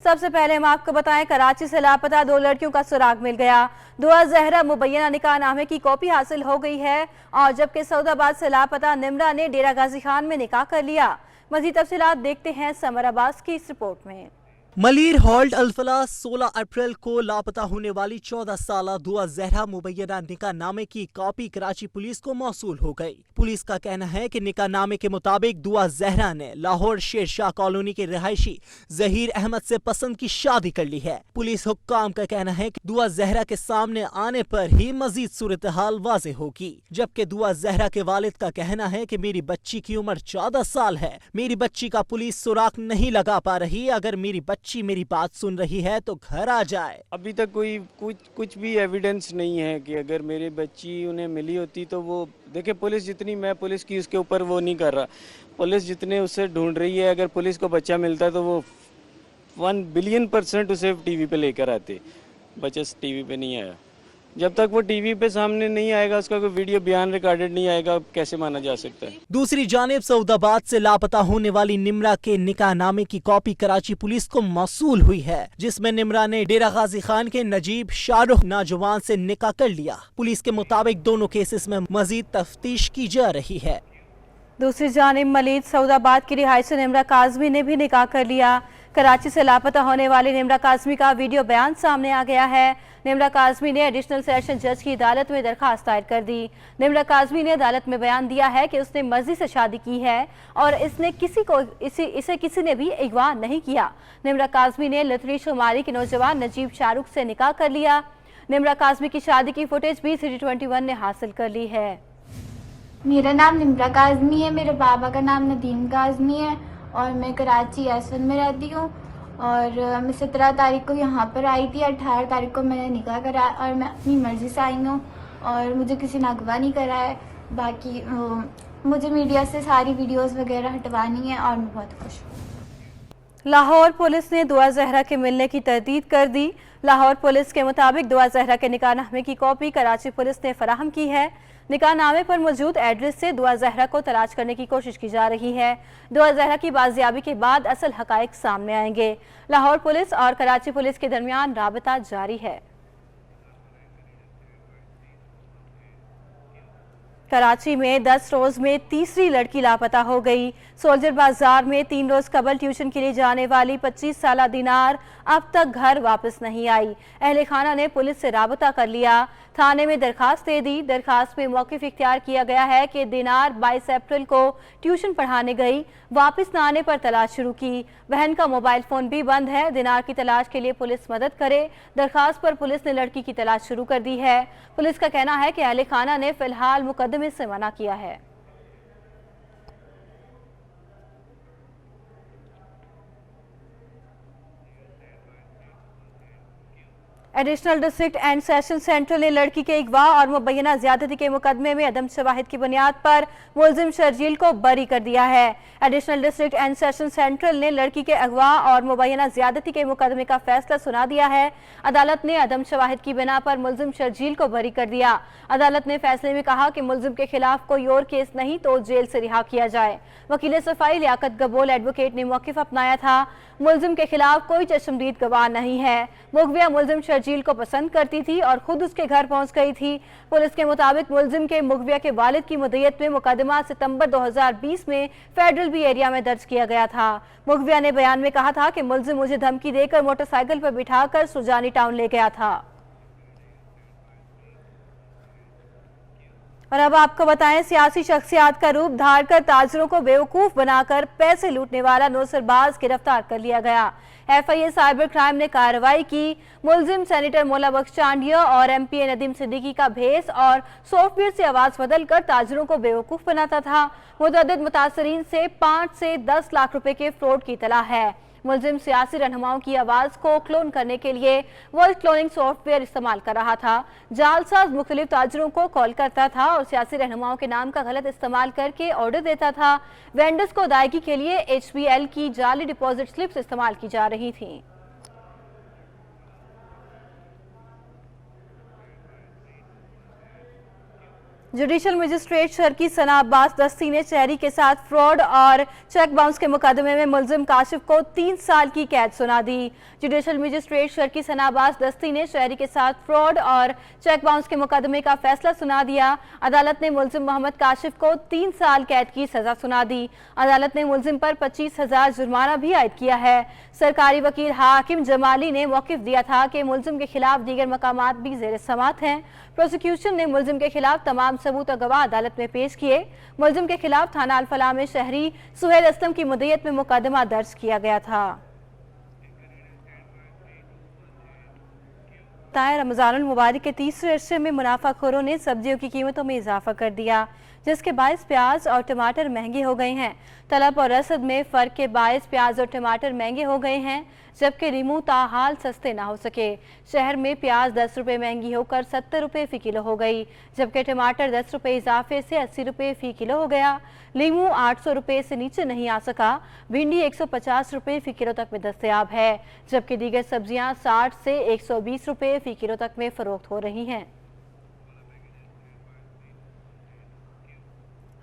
سب سے پہلے ہم آپ کو بتائیں کراچی سے لاپتہ دو لڑکیوں کا سراغ مل گیا۔ دعا زہرا مبینہ نکاح نامے کی کاپی حاصل ہو گئی ہے اور جبکہ سعود آباد سے لاپتہ نمرہ نے ڈیرہ غازی خان میں نکاح کر لیا۔ مزید تفصیلات دیکھتے ہیں سمر عباس کی اس رپورٹ میں۔ ملیر ہالٹ الفلاح 16 اپریل کو لاپتہ ہونے والی 14 سالہ دعا زہرا مبینہ نکاح نامے کی کاپی کراچی پولیس کو موصول ہو گئی۔ پولیس کا کہنا ہے کہ نکاح نامے کے مطابق دعا زہرا نے لاہور شیر شاہ کالونی کے رہائشی ظہیر احمد سے پسند کی شادی کر لی ہے۔ پولیس حکام کا کہنا ہے کہ دعا زہرا کے سامنے آنے پر ہی مزید صورتحال واضح ہوگی، جبکہ دعا زہرا کے والد کا کہنا ہے کہ میری بچی کی عمر 14 سال ہے، میری بچی کا پولیس سراغ نہیں لگا پا رہی، اگر میری بچی میری بات سن رہی ہے تو گھر آ جائے۔ ابھی تک کچھ بھی ایویڈنس نہیں ہے کہ اگر میری بچی انہیں ملی ہوتی تو وہ دیکھیں پولیس جتنی میں پولیس کی اس کے اوپر وہ نہیں کر رہا، پولیس جتنے اسے ڈھونڈ رہی ہے، اگر پولیس کو بچہ ملتا ہے تو وہ 1 بلین% اسے ٹی وی پہ لے کر آتے، بچہ ٹی وی پہ نہیں آیا۔ جب تک وہ ٹی وی پہ سامنے نہیں آئے گا، اس کا کوئی ویڈیو بیان ریکارڈڈ نہیں آئے گا، کیسے مانا جا سکتا ہے؟ دوسری جانب سعود آباد سے لاپتہ ہونے والی نمرہ کے نکاح نامے کی کاپی کراچی پولیس کو موصول ہوئی ہے، جس میں نمرہ نے ڈیرہ غازی خان کے نجیب شاہ رخ نوجوان سے نکاح کر لیا۔ پولیس کے مطابق دونوں کیسز میں مزید تفتیش کی جا رہی ہے۔ دوسری جانب ملید سعود آباد کی رہائش نمرہ کاظمی نے بھی نکاح کر لیا۔ کراچی سے لاپتہ ہونے والی نمرہ کاظمی کا ویڈیو بیان سامنے آ گیا ہے۔ نمرہ کاظمی نے ایڈیشنل سیشن جج کی عدالت میں درخواست دائر کر دی۔ نمرہ کاظمی نے عدالت میں بیان دیا ہے کہ اس نے مرضی سے شادی کی ہے اور اسے کسی نے بھی اغوا نہیں کیا۔ نمرہ کاظمی نے لتری شماری کے نوجوان نجیب شاہ رخ سے نکاح کر لیا۔ نمرہ کاظمی کی شادی کی فوٹیج بھی سٹی 21 نے حاصل کر لی ہے۔ میرا نام نمرہ کاظمی ہے، میرے بابا کا نام ندیم کاظمی ہے اور میں کراچی S1 میں رہتی ہوں اور میں 17 تاریخ کو یہاں پر آئی تھی۔ 18 تاریخ کو میں نے نکاح کرا اور میں اپنی مرضی سے آئی ہوں اور مجھے کسی نے اغوا نہیں کرا ہے۔ باقی مجھے میڈیا سے ساری ویڈیوز وغیرہ ہٹوانی ہے اور میں بہت خوش ہوں۔ لاہور پولیس نے دعا زہرا کے ملنے کی تردید کر دی۔ لاہور پولیس کے مطابق دعا زہرا کے نکاح نامے کی کاپی کراچی پولیس نے فراہم کی ہے۔ نکاح نامے پر موجود ایڈریس سے دعا زہرا کو تلاش کرنے کی کوشش کی جا رہی ہے۔ دعا زہرا کی بازیابی کے بعد اصل حقائق سامنے آئیں گے۔ لاہور پولیس اور کراچی پولیس کے درمیان رابطہ جاری ہے۔ کراچی میں 10 روز میں تیسری لڑکی لاپتہ ہو گئی۔ سولجر بازار میں 3 روز قبل ٹیوشن کے لیے جانے والی 25 سالہ دینار اب تک گھر واپس نہیں آئی۔ اہل خانہ نے پولیس سے رابطہ کر لیا، تھانے میں درخواست دے دی۔ درخواست میں موقف اختیار کیا گیا ہے کہ دینار 22 اپریل کو ٹیوشن پڑھانے گئی، واپس نہ آنے پر تلاش شروع کی۔ بہن کا موبائل فون بھی بند ہے، دینار کی تلاش کے لیے پولیس مدد کرے۔ درخواست پر پولیس نے لڑکی کی تلاش شروع کر دی ہے۔ پولیس کا کہنا ہے کہ اہل خانہ نے فی الحال مقدمے سے منع کیا ہے۔ Additional district and session central نے لڑکی کے اغوا اور مبینہ زیادتی کے مقدمے میں عدم شواہد کی بنیاد پر ملزم شرجیل کو بری کر دیا ہے۔ Additional district and session central نے لڑکی کے اغوا اور مبینہ زیادتی کے مقدمے کا فیصلہ سنا دیا ہے۔ عدالت نے عدم شواہد کی بنا پر ملزم شرجیل کو بری کر دیا۔ عدالت نے فیصلے میں کہا کہ ملزم کے خلاف کوئی اور کیس نہیں تو جیل سے رہا کیا جائے۔ وکیل صفائی لیاقت گبول ایڈوکیٹ نے موقف اپنایا تھا، ملزم کے خلاف کوئی چشمدید گواہ نہیں ہے۔ مغویہ ملزم شرجیل کو پسند کرتی تھی اور خود اس کے گھر پہنچ گئی تھی۔ پولیس کے مطابق ملزم کے مغویہ کے والد کی مدعیت میں مقدمہ ستمبر 2020 میں فیڈرل بی ایریا میں درج کیا گیا تھا۔ مغویہ نے بیان میں کہا تھا کہ ملزم مجھے دھمکی دے کر موٹر سائیکل پر بٹھا کر سرجانی ٹاؤن لے گیا تھا۔ اور اب آپ کو بتائیں سیاسی شخصیات کا روپ دھار کر تاجروں کو بیوقوف بنا کر پیسے لوٹنے والا نوسر باز گرفتار کر لیا گیا۔ F I A cyber crime نے کارروائی کی۔ ملزم سینیٹر مولا بخش چانڈیا اور ایم پی اے ندیم صدیقی کا بھیس اور سافٹ ویئر سے آواز بدل کر تاجروں کو بیوقوف بناتا تھا۔ متعدد متاثرین سے 5 سے 10 لاکھ روپے کے فراڈ کی اطلاع ہے۔ ملزم سیاسی رہنماؤں کی آواز کو کلون کرنے کے لیے ورڈ کلوننگ سافٹ ویئر استعمال کر رہا تھا۔ جعلساز مختلف تاجروں کو کال کرتا تھا اور سیاسی رہنماؤں کے نام کا غلط استعمال کر کے آرڈر دیتا تھا۔ وینڈرز کو ادائیگی کے لیے ایچ بی ایل کی جعلی ڈپازٹ سلپس استعمال کی جا رہی تھیں۔ जुडिशल मजिस्ट्रेट शर्की सना अब्बास दस्ती ने शहरी के साथ फ्रॉड और चेक बाउंस के मुकदमे में मुलजिम काशिफ को 3 साल की कैद सुना दी। जुडिशल मजिस्ट्रेट शर्की सना अब्बास दस्ती ने शहरी के साथ फ्रॉड और चेक बाउंस के मुकदमे का फैसला सुना दिया। अदालत ने मुलजिम मोहम्मद काशिफ को 3 साल कैद की सजा सुना दी। अदालत ने मुलजिम पर 25,000 जुर्माना भी आयद किया है। सरकारी वकील हाकिम जमाली ने मौक़िफ़ दिया था कि मुलजिम के खिलाफ दीगर मकामात भी ज़ेर समाअत हैं। प्रोसिक्यूशन ने मुलजिम के खिलाफ तमाम सबूत और गवाह अदालत में पेश किए। मुलजिम के खिलाफ थाना अल-फलाह में शहरी सुहेल असलम की मुद्दत में मुकदमा दर्ज किया गया था। रमज़ानुल मुबारक के तीसरे अरसे में मुनाफाखोरों ने सब्जियों की कीमतों में इजाफा कर दिया, जिसके बायस प्याज और टमाटर महंगे हो गए हैं। तलब और रसद में फ़र्क के बायस प्याज और टमाटर महंगे हो गए हैं, जबकि लीमू ताहाल सस्ते ना हो सके। शहर में प्याज 10 रुपये महंगी होकर 70 रुपये फ़ी किलो हो गई, जबकि टमाटर 10 रुपये इजाफे से 80 रुपये फ़ी किलो हो गया। लीमू 800 रुपये से नीचे नहीं आ सका। भिंडी 150 रुपये फ़ी किलो तक में दस्तयाब है, जबकि दीगर सब्जियां 60 से 120 रुपये फ़ी किलो तक में फ़रोख्त हो रही हैं।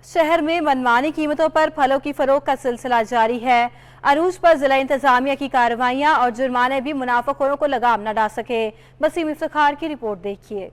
शहर में मनमानी कीमतों पर फलों की फरोख्त का सिलसिला जारी है। अरूज पर जिला इंतजामिया की कार्रवाइयां और जुर्माने भी मुनाफाखोरों को लगाम न डाल सके। वसीम इफ्तिखार की रिपोर्ट देखिए।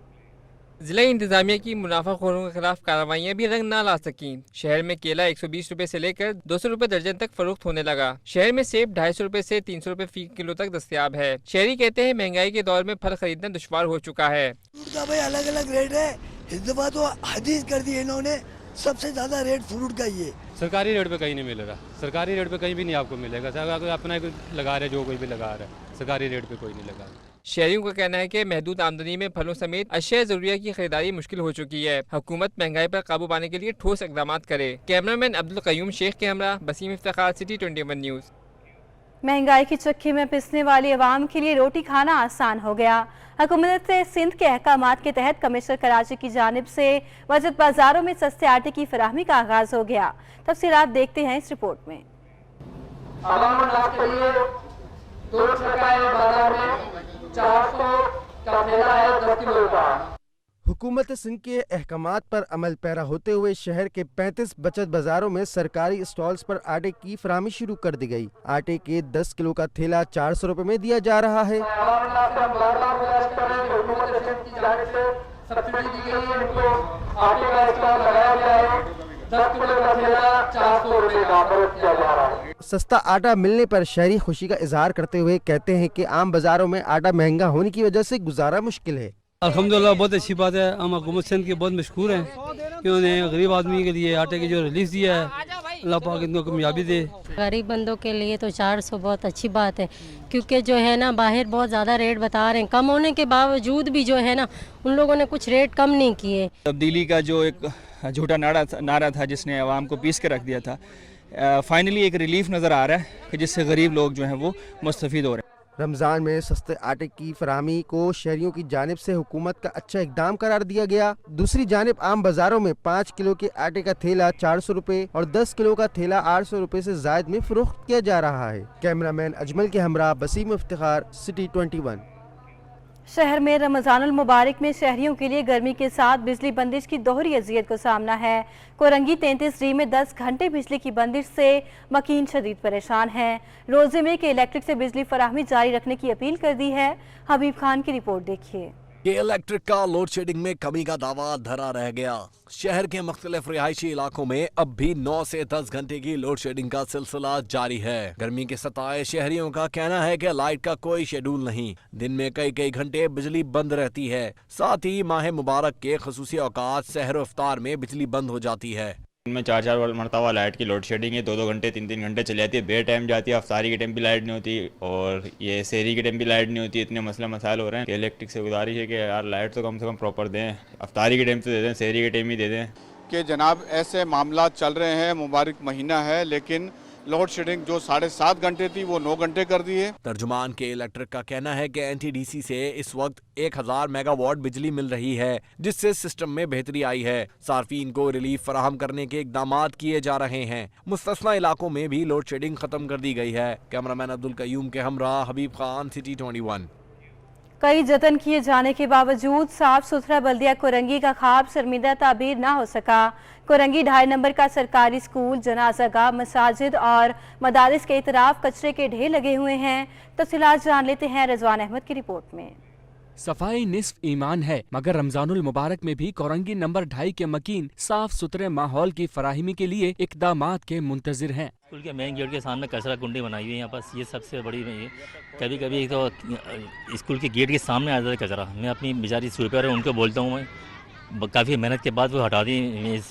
जिला इंतजामिया की मुनाफाखोरों के खिलाफ कार्रवाइयाँ भी रंग न ला सकी। शहर में केला 120 रुपए से लेकर 200 रुपए दर्जन तक फरोख्त होने लगा। शहर में सेब 250 रुपए से 300 रुपए फी किलो तक दस्तयाब है। शहरी कहते हैं महंगाई के दौर में फल खरीदना दुश्वार हो चुका है। भाई अलग अलग रेट है, इस दफा तो हदीस कर दी इन्होंने, सबसे ज्यादा रेट फ्रूट का ही है। सरकारी रेट पे कहीं नहीं मिलेगा, सरकारी रेट पे कहीं भी नहीं आपको मिलेगा। अगर अपना लगा रहे जो कोई भी लगा रहा है, सरकारी रेट पे कोई नहीं लगा। शहरियों का कहना है कि महदूद आमदनी में फलों समेत अशिया ज़रूरिया की खरीदारी मुश्किल हो चुकी है। हुकूमत महंगाई पर काबू पाने के लिए ठोस इक़दाम करे। कैमरामैन अब्दुल क़य्यूम शेख के हमरा वसीम इफ्तिखार, सिटी 21 न्यूज़। महंगाई की चक्की में पिसने वाली आवाम के लिए रोटी खाना आसान हो गया। हुकूमत सिंध के अहकामात के तहत कमिश्नर कराची की जानिब से वजद बाजारों में सस्ते आटे की फराहमी का आगाज हो गया। तफसीलात देखते हैं इस रिपोर्ट में। हुकूमत सिंध के अहकामात पर अमल पैरा होते हुए शहर के 35 बचत बाजारों में सरकारी स्टॉल्स पर आटे की फराहमी शुरू कर दी गई। आटे के 10 किलो का थैला 400 रुपए में दिया जा रहा है। सस्ता आटा मिलने पर शहरी खुशी का इजहार करते हुए कहते हैं कि आम बाजारों में आटा महंगा होने की वजह से गुजारा मुश्किल है। अल्हम्दुलिल्लाह बहुत अच्छी बात है। हम हुकूमत सिंध के बहुत मशहूर हैं कि उन्होंने गरीब आदमी के लिए आटे की जो रिलीफ दिया है, अल्लाह पाक इनको कामयाबी दे। गरीब बंदों के लिए तो 400 बहुत अच्छी बात है, क्योंकि जो है ना बाहर बहुत ज़्यादा रेट बता रहे हैं। कम होने के बावजूद भी जो है ना उन लोगों ने कुछ रेट कम नहीं किए। तब्दीली का जो एक झूठा नारा था जिसने आवाम को पीस के रख दिया था, फाइनली एक रिलीफ नज़र आ रहा है कि जिससे गरीब लोग जो हैं वो मुस्तफ़ीद हो रहे हैं। रमज़ान में सस्ते आटे की फराहमी को शहरियों की जानिब से हुकूमत का अच्छा इकदाम करार दिया गया। दूसरी जानिब आम बाजारों में 5 किलो के आटे का थैला 400 रुपए और 10 किलो का थैला 800 रुपए से जायद में फरोख्त किया जा रहा है। कैमरामैन अजमल के हमरा वसीम इफ्तिखार, सिटी 21। शहर में रमज़ानुल मुबारक में शहरियों के लिए गर्मी के साथ बिजली बंदिश की दोहरी अजियत को सामना है। कोरंगी 33D में 10 घंटे बिजली की बंदिश से मकीन शदीद परेशान हैं। रोजे में के इलेक्ट्रिक से बिजली फराहमी जारी रखने की अपील कर दी है। हबीब खान की रिपोर्ट देखिए। कि इलेक्ट्रिक का लोड शेडिंग में कमी का दावा धरा रह गया। शहर के मुख्तलिफ रिहायशी इलाकों में अब भी 9 से 10 घंटे की लोड शेडिंग का सिलसिला जारी है। गर्मी के सताए शहरियों का कहना है कि लाइट का कोई शेड्यूल नहीं, दिन में कई घंटे बिजली बंद रहती है। साथ ही माह मुबारक के खसूसी औकात सहर इफ्तार में बिजली बंद हो जाती है। इनमें 4 मरतबा लाइट की लोड शेडिंग है, 2 घंटे 3 घंटे चली जाती है। बे टाइम जाती है, अफ्तारी के टाइम भी लाइट नहीं होती और ये सहरी के टाइम भी लाइट नहीं होती। इतने मसले मसाइल हो रहे हैं कि इलेक्ट्रिक से गुजारिश है कि यार लाइट तो कम से कम प्रॉपर दें, अफ्तारी के टाइम तो दे दें, सहरी के टाइम ही दे दें। कि जनाब ऐसे मामला चल रहे हैं, मुबारक महीना है, लेकिन लोड शेडिंग जो 7.5 घंटे थी वो 9 घंटे कर दी है। तर्जुमान के इलेक्ट्रिक का कहना है कि NTDC से इस वक्त 1000 मेगावाट बिजली मिल रही है, जिससे सिस्टम में बेहतरी आई है। सार्फिन को रिलीफ फराहम करने के इकदामात किए जा रहे हैं। मुस्तस्ना इलाकों में भी लोड शेडिंग खत्म कर दी गई है। कैमरामैन अब्दुल क़य्यूम के हमरा हबीब खान, सिटी 21। कई जतन किए जाने के बावजूद साफ सुथरा बल्दिया कोरंगी का ख्वाब शर्मिंदा ताबीर ना हो सका। कोरंगी 2.5 नंबर का सरकारी स्कूल, जनाज़ागाह, मसाजिद और मदारिस के इतराफ कचरे के ढेर लगे हुए हैं। तफसीलात जान लेते हैं रजवान अहमद की रिपोर्ट में। सफाई निस्फ ईमान है, मगर रमजानुल मुबारक में भी कोरंगी नंबर 2.5 के मकीन साफ सुथरे माहौल की फराहमी के लिए इकदामात के मुंतजिर हैं। स्कूल के मेन गेट के सामने कचरा कुंडी बनाई हुई है, यहाँ पास ये सबसे बड़ी नहीं है। कभी कभी तो स्कूल के गेट के सामने आ जाता है कचरा। मैं अपनी बेचारी स्वीपर है उनको बोलता हूँ, मैं काफ़ी मेहनत के बाद वो हटा दी।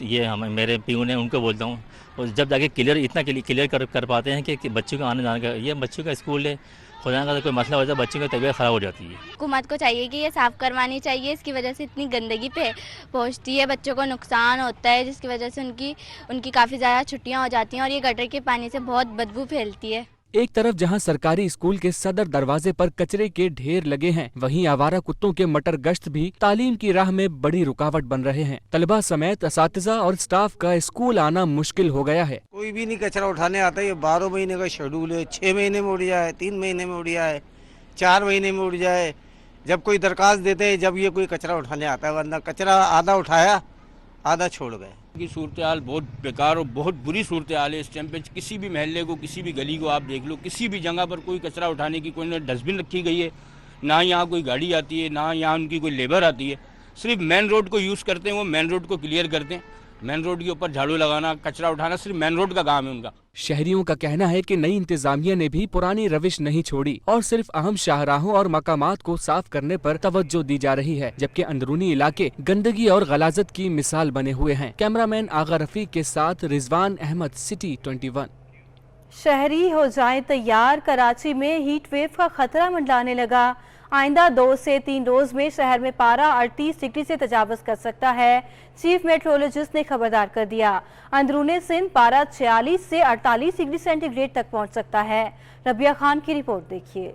ये हम मेरे पीयू ने उनको बोलता हूँ, और जब जाके क्लियर कर पाते हैं कि बच्चों का आने जाने का, ये बच्चों का स्कूल है, खुदा का कोई मसला हो जाए बच्चों की तबीयत ख़राब हो जाती है। हुकूमत को चाहिए कि ये साफ़ करवानी चाहिए, इसकी वजह से इतनी गंदगी पे पहुंचती है, बच्चों को नुकसान होता है, जिसकी वजह से उनकी काफ़ी ज़्यादा छुट्टियां हो जाती हैं और ये गटर के पानी से बहुत बदबू फैलती है। एक तरफ जहां सरकारी स्कूल के सदर दरवाजे पर कचरे के ढेर लगे हैं, वहीं आवारा कुत्तों के मटर गश्त भी तालीम की राह में बड़ी रुकावट बन रहे हैं। तलबा समेत असातिज़ा और स्टाफ का स्कूल आना मुश्किल हो गया है। कोई भी नहीं कचरा उठाने आता है। ये 12 महीने का शेड्यूल है, 6 महीने में उड़ जाए, 3 महीने में उड़ जाए, 4 महीने में उड़ जाए। जब कोई दरखास्त देते हैं, जब ये कोई कचरा उठाने आता है, वरना कचरा आधा उठाया आधा छोड़ गए। की सूरत हाल बहुत बेकार और बहुत बुरी सूरत हाल है इस टाइम पे। किसी भी महल्ले को, किसी भी गली को आप देख लो, किसी भी जगह पर कोई कचरा उठाने की कोई डस्टबिन रखी गई है, ना यहाँ कोई गाड़ी आती है, ना यहाँ उनकी कोई लेबर आती है। सिर्फ मेन रोड को यूज़ करते हैं, वो मेन रोड को क्लियर करते हैं। मेन रोड के ऊपर झाड़ू लगाना, कचरा उठाना सिर्फ मेन रोड का काम है उनका। शहरियों का कहना है कि नई इंतजामिया ने भी पुरानी रविश नहीं छोड़ी और सिर्फ अहम शाहराहों और मकामात को साफ करने पर तवज्जो दी जा रही है, जबकि अंदरूनी इलाके गंदगी और गलाजत की मिसाल बने हुए हैं। कैमरामैन आगा रफीक के साथ रिजवान अहमद, सिटी 21। शहरी हो जाए तैयार, कराची में हीट वेव का खतरा मंडलाने लगा। आइंदा 2 से 3 रोज में शहर में पारा 38 डिग्री से तजावज कर सकता है। चीफ मेट्रोलॉजिस्ट ने खबरदार कर दिया। अंदरूने सिंध पारा 46 से 48 डिग्री सेंटीग्रेड तक पहुंच सकता है। रबिया खान की रिपोर्ट देखिए।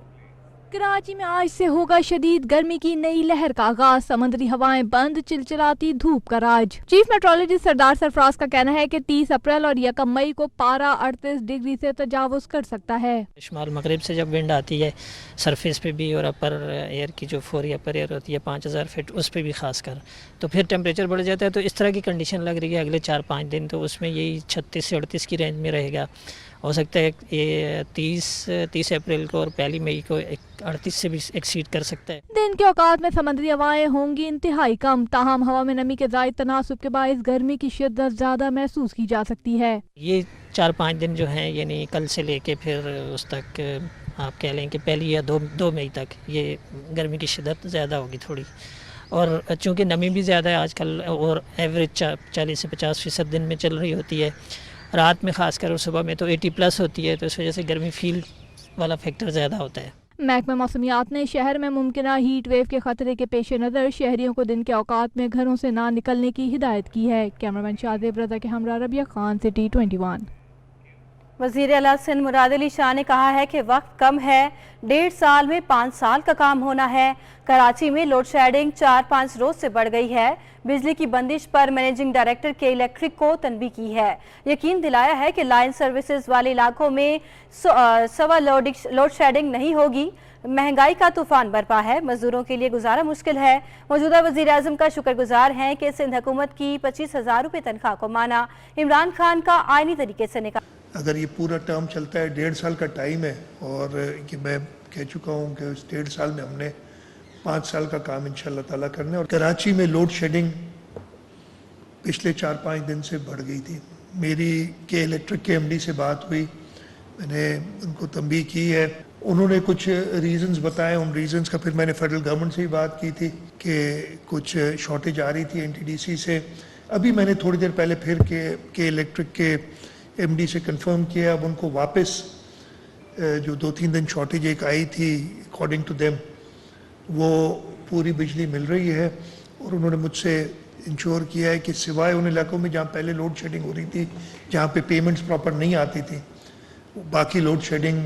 कराची में आज से होगा शदीद गर्मी की नई लहर का आगाज। समंदरी हवाएं बंद, चिलचिलाती धूप का राज। चीफ मेट्रोलॉजिस्ट सरदार सरफराज का कहना है कि 30 अप्रैल और 1 मई को पारा 38 डिग्री से तजावुज कर सकता है। शुमाल मगरिब से जब विंड आती है सरफेस पे भी और अपर एयर की जो फोरी अपर एयर होती है 5000 फीट, उस पर भी खास कर, तो फिर टेम्परेचर बढ़ जाता है। तो इस तरह की कंडीशन लग रही है अगले 4-5 दिन, तो उसमें यही 36 से 38 की रेंज में रहेगा। हो सकता है ये 30 अप्रैल को और 1 मई को 38 से भी एक्सीड कर सकता है। दिन के औकात में समुद्री हवाएं होंगी इंतहाई कम, ताहम हवा में नमी के ज़ायद तनासुब के बायस गर्मी की शिद्दत ज़्यादा महसूस की जा सकती है। ये 4-5 दिन जो हैं, यानी कल से लेके फिर उस तक आप कह लें कि 1 या 2 मई तक ये गर्मी की शिद्दत ज़्यादा होगी थोड़ी। और चूँकि नमी भी ज़्यादा है आजकल और एवरेज 40 से 50% दिन में चल रही होती है, रात में खासकर और सुबह में तो 80+ होती है, तो इस वजह से गर्मी फील वाला फैक्टर ज़्यादा होता है। महकमा मौसमियात ने शहर में मुमकिन हीट वेव के खतरे के पेश नज़र शहरियों को दिन के औकात में घरों से ना निकलने की हिदायत की है। कैमरामैन शाहजेब रजा के हमरा रबिया खान, सिटी 21। वज़ीर आला सिंध मुराद अली शाह ने कहा है कि वक्त कम है, 1.5 साल में 5 साल का काम होना है। कराची में लोड शेडिंग 4-5 रोज से बढ़ गई है। बिजली की बंदिश पर मैनेजिंग डायरेक्टर के इलेक्ट्रिक को तनबीह की है। यकीन दिलाया है कि लाइन सर्विसेज वाले इलाकों में सवा लोड शेडिंग नहीं होगी। महंगाई का तूफान बरपा है, मजदूरों के लिए गुजारा मुश्किल है। मौजूदा वज़ीर आज़म का शुक्रगुजार हैं कि सिंध हुकूमत की 25,000 रुपये तनख्वाह को माना। इमरान खान का आईनी तरीके से निकाल। अगर ये पूरा टर्म चलता है, 1.5 साल का टाइम है, और कि मैं कह चुका हूँ कि उस 1.5 साल में हमने 5 साल का काम इंशाल्लाह ताला करने। और कराची में लोड शेडिंग पिछले 4-5 दिन से बढ़ गई थी। मेरी के इलेक्ट्रिक के MD से बात हुई, मैंने उनको तंबीह की है, उन्होंने कुछ रीज़न्स बताए। उन रीज़न्स का फिर मैंने फेडरल गवर्नमेंट से भी बात की थी कि कुछ शॉर्टेज आ रही थी NTDC से। अभी मैंने थोड़ी देर पहले फिर के इलेक्ट्रिक के MD से कंफर्म किया। अब उनको वापस जो 2-3 दिन शॉर्टेज एक आई थी, अकॉर्डिंग टू देम वो पूरी बिजली मिल रही है। और उन्होंने मुझसे इंश्योर किया है कि सिवाय उन इलाकों में जहाँ पहले लोड शेडिंग हो रही थी, जहाँ पे पेमेंट्स प्रॉपर नहीं आती थी, बाकी लोड शेडिंग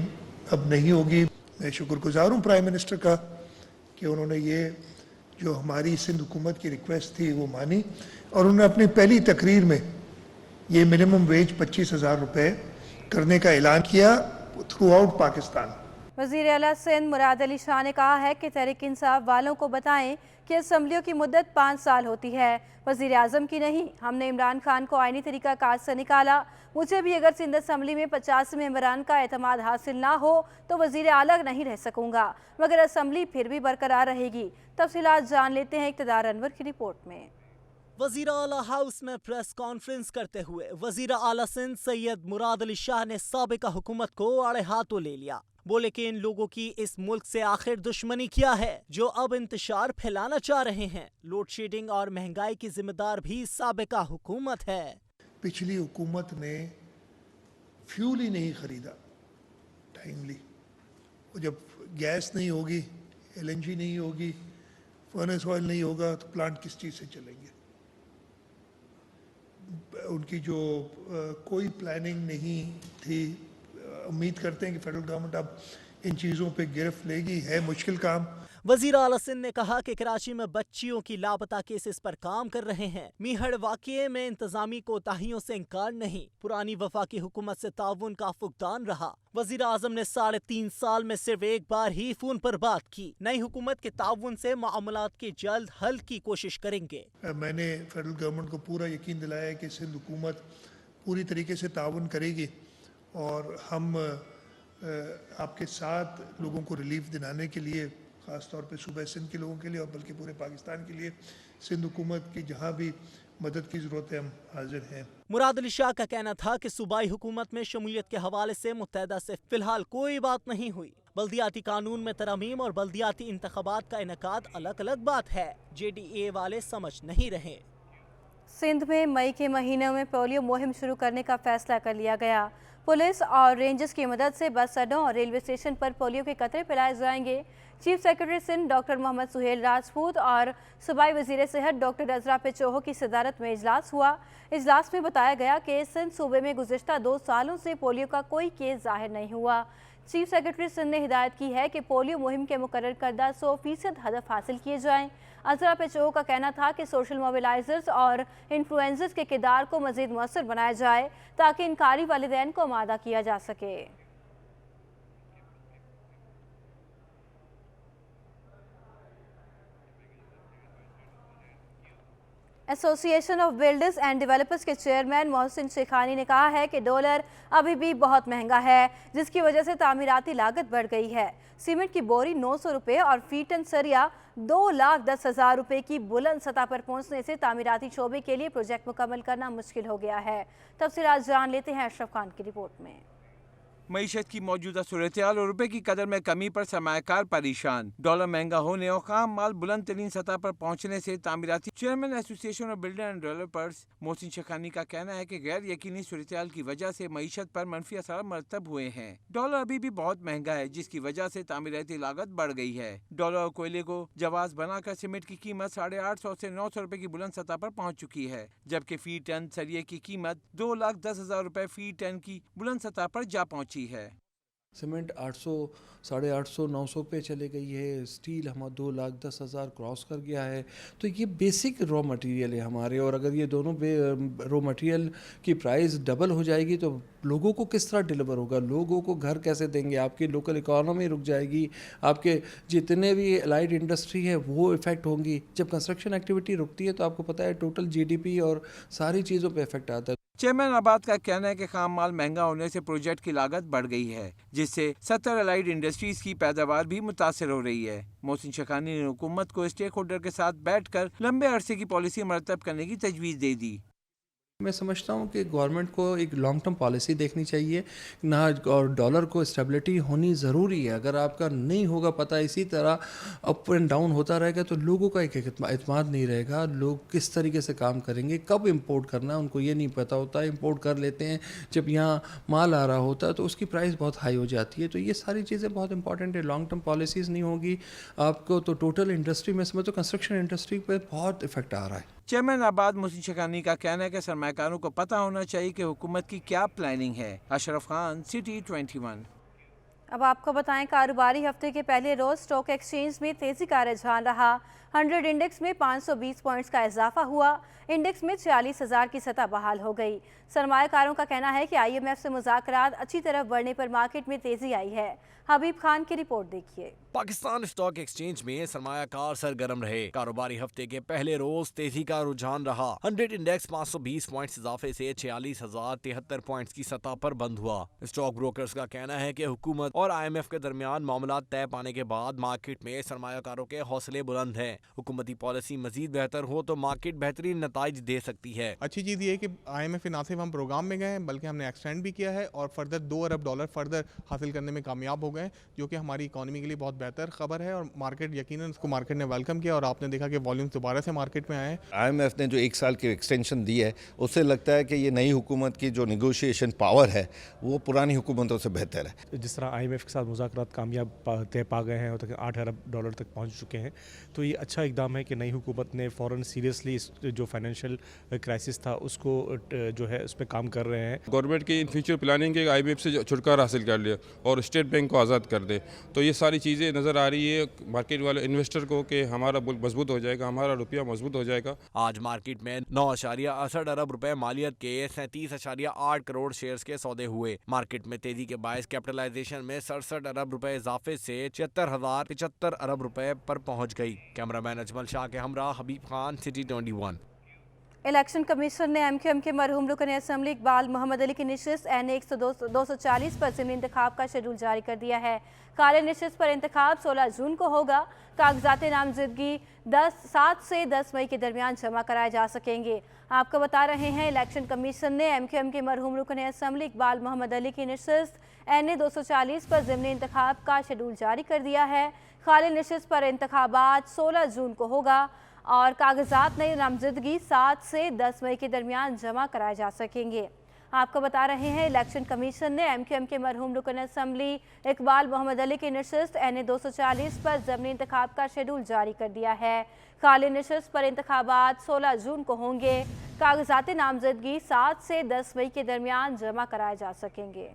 अब नहीं होगी। मैं शुक्रगुजार हूँ प्राइम मिनिस्टर का कि उन्होंने ये जो हमारी सिंध हुकूमत की रिक्वेस्ट थी वो मानी, और उन्होंने अपनी पहली तकरीर में ये मिनिमम वेज 25,000 रुपये करने का ऐलान किया थ्रू आउट पाकिस्तान। वज़ीर आला सिंध मुराद अली शाह ने कहा है कि तहरीक इंसाफ वालों को बताएं कि असम्बलियों की मुद्दत 5 साल होती है, वज़ीर आज़म की नहीं। हमने इमरान खान को आईनी तरीका कार से निकाला। मुझे भी अगर सिंध असम्बली में 50 मेंबरान का एतमाद हासिल ना हो तो वज़ीर आला नहीं रह सकूंगा, मगर असम्बली फिर भी बरकरार रहेगी। तफसीलात जान लेते हैं इक़्तिदार अनवर की रिपोर्ट में। वज़ीर आला हाउस में प्रेस कॉन्फ्रेंस करते हुए वज़ीर आला सिंध सैयद मुराद अली शाह ने साबिका हुकूमत को आड़े हाथों ले लिया। बोले कि इन लोगों की इस मुल्क से आखिर दुश्मनी क्या है जो अब इंतशार फैलाना चाह रहे हैं। लोड शेडिंग और महंगाई की जिम्मेदार भी साबिका हुकूमत है। पिछली हुकूमत ने फ्यूल ही नहीं खरीदा टाइमली। जब गैस नहीं होगी, LNG नहीं होगी, फर्नेस ऑयल नहीं होगा तो प्लांट किस चीज़ से चलेंगे। उनकी जो कोई प्लानिंग नहीं थी। उम्मीद करते हैं कि फेडरल गवर्नमेंट अब इन चीज़ों पे गिरफ्त लेगी। है मुश्किल काम। वज़ीर आला सिंध ने कहा कि कराची में बच्चियों की लापता केसेस पर काम कर रहे हैं। मीहड़ वाक़ये में इंतजामी कोताहियों से इंकार नहीं, पुरानी वफाकी हुकूमत से ताउन का फुकदान रहा। वज़ीर आज़म ने 3.5 साल में सिर्फ एक बार ही फोन पर बात की। नई हुकूमत के ताउन से मामलात के जल्द हल की कोशिश करेंगे। मैंने फेडरल गवर्नमेंट को पूरा यकीन दिलाया है कि सिंध हुकूमत पूरी तरीके से ताउन करेगी और हम आपके साथ लोगों को रिलीफ दिलाने के लिए, ख़ास तौर पे सूबे सिंध के लोगों के लिए और बल्कि पूरे पाकिस्तान के लिए, सिंध हुकूमत की जहाँ भी मदद की ज़रूरत है हम हाजिर हैं। मुराद अली शाह का कहना था कि सूबाई हुकूमत में शमूलियत के हवाले से मुत्तहदा से फिलहाल कोई बात नहीं हुई। बल्दियाती कानून में तरमीम और बल्दियाती इंतखाबात का इनेकाद अलग अलग बात है। JDA वाले समझ नहीं रहे। सिंध में मई के महीने में पोलियो मुहिम शुरू करने का फैसला कर लिया गया। पुलिस और रेंजर्स की मदद से बस अड्डों और रेलवे स्टेशन पर पोलियो के कतरे पिलाए जाएंगे। Chief secretary Sindh doctor Mohammad Sohail Rajput और सूबाई वज़ीर सेहत डॉक्टर अजरा पेचोहो की सदारत में इजलास हुआ। इजलास में बताया गया कि सिंध सूबे में गुज़िश्ता 2 सालों से पोलियो का कोई केस ज़ाहिर नहीं हुआ। चीफ सेक्रेटरी सिंध ने हिदायत की है कि पोलियो मुहिम के मुकर्रर करदा 100% हदफ हासिल किए जाएं। अजरा पेचोहो का कहना था कि सोशल मोबिलाइजर्स और इन्फ्लुएंसर्स के किरदार को मज़ीद मौसर बनाया जाए ताकि इनकारी वालिदैन को आमादा किया जा सके। Association of builders and developers के चेयरमैन मोहसिन शेखानी ने कहा है कि डॉलर अभी भी बहुत महंगा है, जिसकी वजह से तामीराती लागत बढ़ गई है। सीमेंट की बोरी 900 रुपये और फी टन सरिया 2,10,000 रुपये की बुलंद सतह पर पहुंचने से तामीराती शोबे के लिए प्रोजेक्ट मुकम्मल करना मुश्किल हो गया है। तफसीलात जान लेते हैं अशरफ खान की रिपोर्ट में। मईशत की मौजूदा सूरत-ए-हाल और रुपए की कदर में कमी पर सरमायाकार परेशान। डॉलर महंगा होने और खाम माल बुलंद तरीन सतह पर पहुंचने से तामीराती chairman association of builder and developers Mohsin Shekhani का कहना है कि गैर यकीनी सूरत-ए-हाल की वजह से मईशत पर मनफी असर मरतब हुए हैं। डॉलर अभी भी बहुत महंगा है, जिसकी वजह से तामीराती लागत बढ़ गई है। डॉलर और कोयले को जवाज बनाकर सीमेंट की कीमत 850 से 900 रुपए की बुलंद सतह पर पहुँच चुकी है, जबकि फी टन सरिये की कीमत 2,10,000 रुपए फी टन की बुलंद सतह पर जा पहुँची है। सीमेंट 800, 850, 900 पे चले गई है। स्टील हमारा 2,10,000 क्रॉस कर गया है। तो ये बेसिक रॉ मटेरियल है हमारे, और अगर ये दोनों रॉ मटेरियल की प्राइस डबल हो जाएगी तो लोगों को किस तरह डिलीवर होगा, लोगों को घर कैसे देंगे, आपकी लोकल इकॉनमी रुक जाएगी, आपके जितने भी एलाइड इंडस्ट्री है वो इफ़ेक्ट होंगी। जब कंस्ट्रक्शन एक्टिविटी रुकती है तो आपको पता है टोटल GDP और सारी चीज़ों पे इफेक्ट आता है। चेयरमैन आबाद का कहना है कि खाम माल महंगा होने से प्रोजेक्ट की लागत बढ़ गई है, जिससे 70 एलाइड इंडस्ट्रीज की पैदावार भी मुतासर हो रही है। मोहसिन शेखानी ने हुकूमत को स्टेक होल्डर के साथ बैठकर लंबे अरसे की पॉलिसी मरतब करने की तजवीज़ दे दी। मैं समझता हूँ कि गवर्नमेंट को एक लॉन्ग टर्म पॉलिसी देखनी चाहिए ना, और डॉलर को स्टेबिलिटी होनी ज़रूरी है। अगर आपका नहीं होगा पता, इसी तरह अप एंड डाउन होता रहेगा तो लोगों का एक एतमाद नहीं रहेगा। लोग किस तरीके से काम करेंगे, कब इंपोर्ट करना है उनको ये नहीं पता होता। इंपोर्ट कर लेते हैं, जब यहाँ माल आ रहा होता है तो उसकी प्राइस बहुत हाई हो जाती है। तो ये सारी चीज़ें बहुत इंपॉर्टेंट है। लॉन्ग टर्म पॉलिसीज़ नहीं होगी आपको तो टोटल इंडस्ट्री में समझ तो कंस्ट्रक्शन इंडस्ट्री पर बहुत इफेक्ट आ रहा है। चेयरमैन आबाद मोहसिन शेखानी का कहना है कि सरमायाकारों को पता होना चाहिए कि हुकूमत की क्या प्लानिंग है। अशरफ खान, सिटी 21। अब आपको बताएं, कारोबारी हफ्ते के पहले रोज स्टॉक एक्सचेंज में तेजी का रुझान रहा। 100 इंडेक्स में 520 पॉइंट्स का इजाफा हुआ। इंडेक्स में 46,000 की सतह बहाल हो गई। सरमायाकारों का कहना है कि IMF से मुज़ाकरात अच्छी तरफ बढ़ने पर मार्केट में तेजी आई है। हबीब खान की रिपोर्ट देखिए। पाकिस्तान स्टॉक एक्सचेंज में सरमायाकार सरगर्म रहे। कारोबारी हफ्ते के पहले रोज तेजी का रुझान रहा। 100 इंडेक्स 520 पॉइंट्स इजाफे से 46,073 पॉइंट्स की सतह पर बंद हुआ। स्टॉक ब्रोकर्स का कहना है कि हुकूमत और IMF के दरमियान मामला तय पाने के बाद मार्केट में सरमायाकारों के हौसले बुलंद हैं। हुकूमती पॉलिसी मजीद बेहतर हो तो मार्केट बेहतरीन नताइज दे सकती है। अच्छी चीज़ ये है कि IMF ना सिर्फ हम प्रोग्राम में गए हैं बल्कि हमने एक्सटेंड भी किया है और फर्दर $2 अरब फर्दर हासिल करने में कामयाब हो गए, जो कि हमारी इकोनॉमी के लिए बहुत बेहतर खबर है और मार्केट यकीनन उसको मार्केट ने वेलकम किया और आपने देखा कि वॉल्यूम्स दोबारा से मार्केट में आए। IMF ने जो 1 साल की एक्सटेंशन दी है उससे लगता है कि ये नई हुकूमत की जो नेगोशिएशन पावर है वो पुरानी हुकूमतों से बेहतर है। जिस तरह IMF के साथ मुज़ाकरात कामयाब तय पा गए हैं और तक $8 अरब तक पहुंच चुके हैं, तो ये अच्छा इकदाम है कि नई हुकूमत ने फ़ौरन सीरियसली जो फाइनेंशियल क्राइसिस था उसको जो है उस पर काम कर रहे हैं। गवर्नमेंट की इन फ्यूचर प्लानिंग के IMF से छुटकारा हासिल कर लिया और स्टेट बैंक को आज़ाद कर दे, तो ये सारी चीज़ें नज़र आ रही है मार्केट वाले इन्वेस्टर को कि हमारा मुल्क मजबूत हो जाएगा, हमारा रुपया मजबूत हो जाएगा। आज मार्केट में 9.68 अरब रुपए मालियत के 37.8 करोड़ शेयर्स के सौदे हुए। मार्केट में तेजी के बायस कैपिटलाइजेशन में 67 अरब रुपए इजाफे से 76,075 अरब रुपए पर पहुंच गई। कैमरामैन अजमल शाह के हमरा हबीब खान, सिटी 21। इलेक्शन कमीशन ने MQM के मरहूम रुकन असम्बली इकबाल मोहम्मद अली की नशिस्त NA 240 पर ज़िमनी इंतखाब का शेड्यूल जारी कर दिया है। काले नशिस्त पर इंतखाब 16 जून को होगा। कागजात नामजदगी 7 से 10 मई के दरमियान जमा कराए जा सकेंगे। आपको बता रहे हैं इलेक्शन कमीशन ने MQM के मरहूम रुकन असम्बली इकबाल मोहम्मद अली की नशिस्त NA 240 पर ज़िमनी इंतखाब का शेड्यूल जारी कर दिया है। खाली नशिस्त पर इंतखाबात 16 जून को होगा और कागजात नई नामजदगी 7 से 10 मई के दरमियान जमा कराए जा सकेंगे। आपको बता रहे हैं इलेक्शन कमीशन ने MQM के मरहूम रुकन असम्बली इकबाल मोहम्मद अली की नशिस्त NA 240 पर ज़मीनी इंतखाब का शेड्यूल जारी कर दिया है। खाली नशिस्त पर इंतखाबात 16 जून को होंगे। कागजात नामजदगी 7 से 10 मई के दरमियान जमा कराए जा सकेंगे।